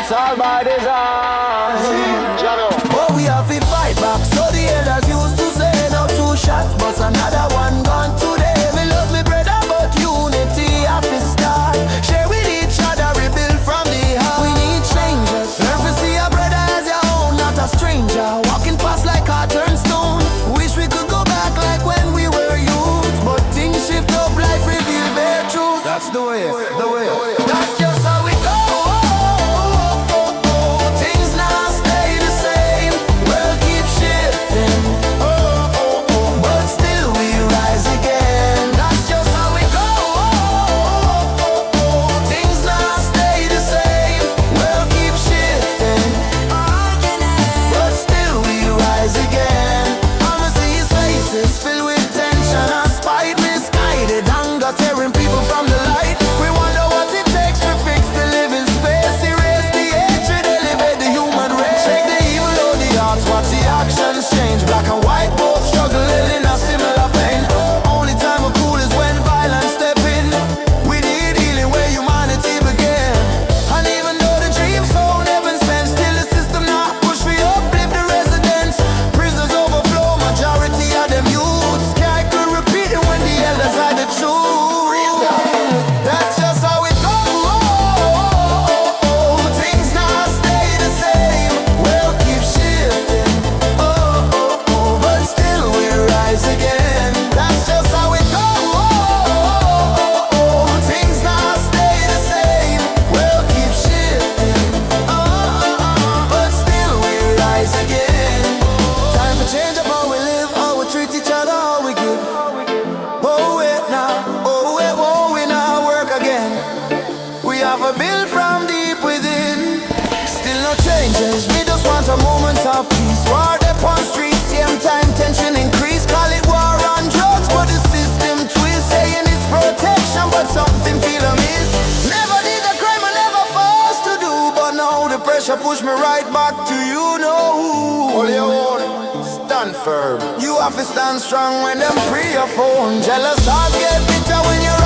it's all by design. But we have to fight back. So the elders used to say, now 2 shots, but another one gone today. Me love me brother, but unity have to start. Share with each other, rebuild from the heart. We need changes. Learn to see a brother as your own, not a stranger. Walking past like a turnstone. Wish we could go back like when we were youth. But things shift up, life reveal bare truth. That's the way, the way. That's just how we go. Things now stay the same. World keeps shifting. But still we rise again. That's just how we go. Things now stay the same. World keeps shifting. But still we rise again. I'ma see his faces filled with tension and spite, misguided anger tearing people from the light. We wonder what it takes to fix the living space, erase the hatred, elevate the human race. Shake the evil of the hearts, watch the actions change. Black and white both struggling in a similar pain. Only time of cool is when violence step in. We need healing where humanity began. And even though the dream's so heaven sent, still the system not push we uplift the residents. Prisons overflow, majority of them youths. Can't could repeat it when the elders had the truth. That's just how it goes. Things now stay the same. World keeps shifting. But still we rise again. That's just how it goes. Things now stay the same. World keeps shifting. But still we rise again. Time to change up how we live, how we treat each other, how we give. Oh wait now, oh we now work again. We have a build from deep within. Still no changes, we just want a moment of peace. War up on streets, same time tension increase. Call it war on drugs, but the system twist. Saying it's protection, but something feel amiss. Never did a crime I never forced to do, but now the pressure push me right back to you know who. Hold your own, stand firm. You have to stand strong when them pre your phone. Jealous hearts get bitter when you're